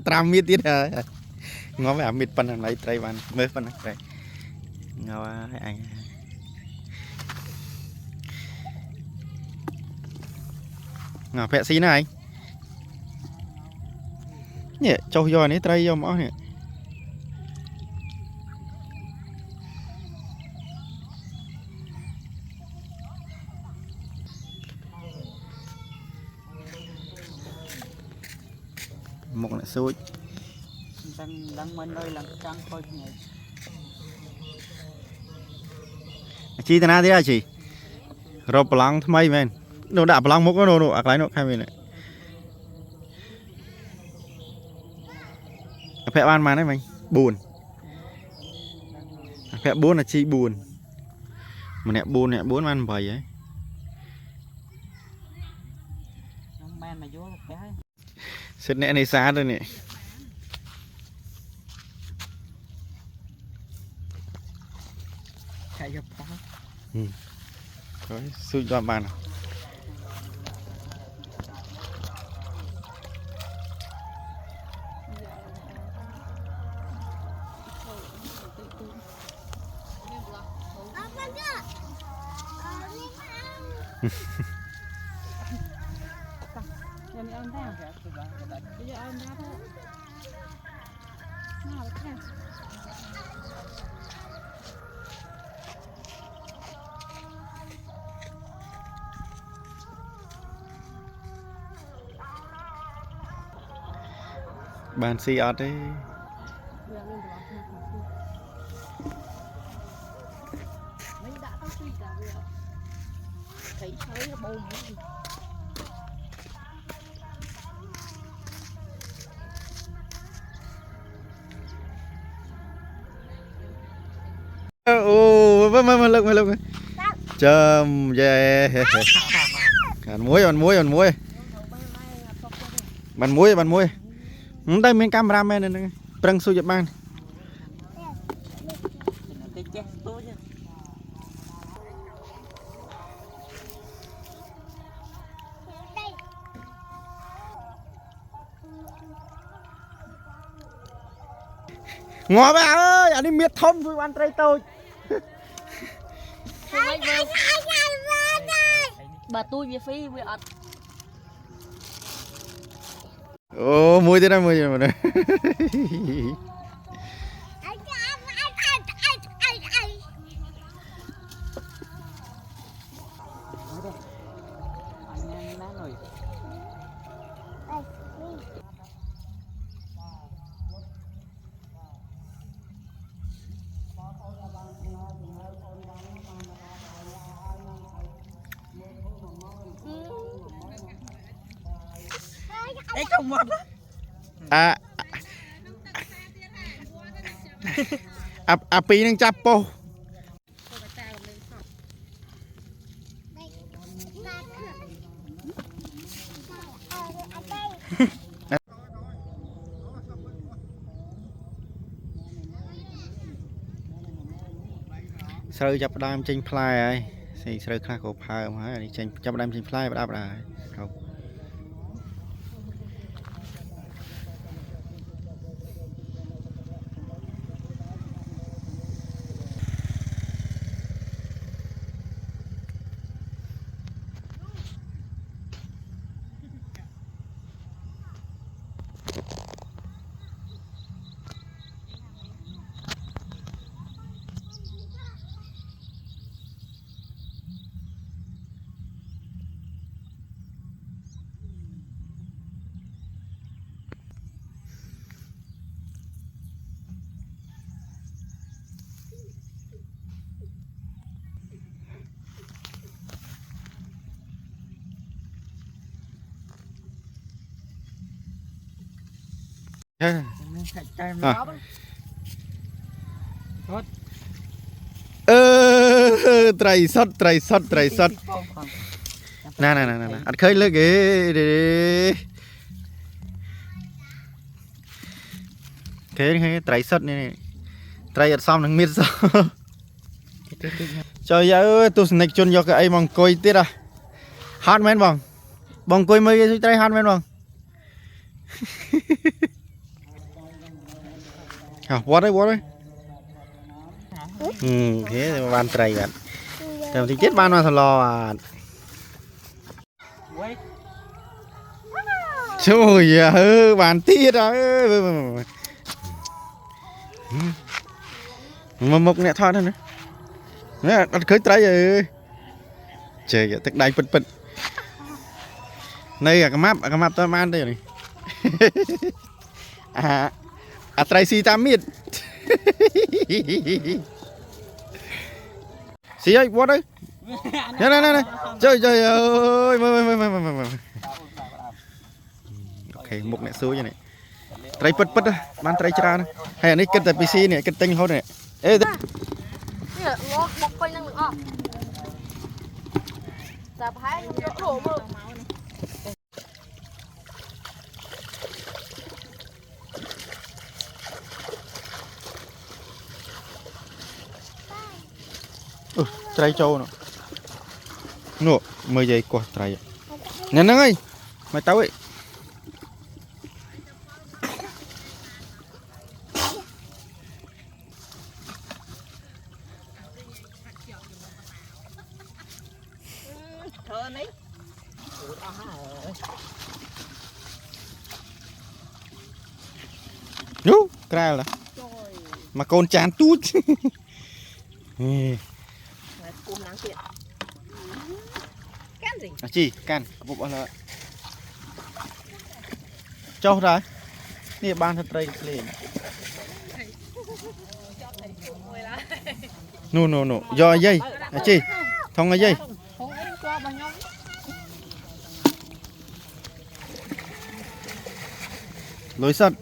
Tram mít tiết hả ngó về mít phần này trai bạn mới phần này ngó anh ngó vẽ xí này nhỉ châu giò này trai giò mõ nè một là xôi đang mình ơi làm trang thôi nhỉ chi tên nào thế à chị rồi blang thay mấy men nó đã blang một cái nó cái nó khai mình này phẹ ban mà đấy mình buồn phẹ buồn là chi buồn mà nè buồn nè bốn man bầy ấy xịt nè này xa rồi nè rồi xui cho bạn bàn xì ọt đấy ô mà lực châm về bàn muối đây mình camera men này prang su Nhật Bản ngó bà ơi anh đi miệt thông với ăn trai tôi bà tôi về phi về ọt ô muối thế nào muối gì mà đây ấy không mất pi nâng chắp po sợi chắp đam trên fly ấy thì sợi khác của phai không hả trên chắp đam trên fly và đáp lại không trai sót nè ăn khơi lên cái trai sót này trai ở xong thằng miết sao trời ơi tôi snack chôn cho cái ấy bằng coi tiết à hot men bằng bông cùi mây trái hòn bên bông bó đấy thế mà ban trái bạn tầm thì chết ban mà thằng lò à quay trời ơi bàn tiết à mà mộc nè thoát nữa nè đặt khơi trái rồi trời ơi tức đai bật đây là cái map tao man đây này trái si tam miết xí ơi what đấy này trời ơi mời ok mục này xui như này trái bật ban trái ra này hay này kết tập pc này kết tinh thôi này ê một quay năng lượng không? Tập hai đổ mơ. trái trâu nó nụ mời dây qua trái nè nè ơi mày tao ấy Thơ này. nhú cái là mà con chán tút Cùng nắng tiện. Can gì? chi can bộ bao là cho rồi nè ban thật đây lên no do dây chi không là dây lối sân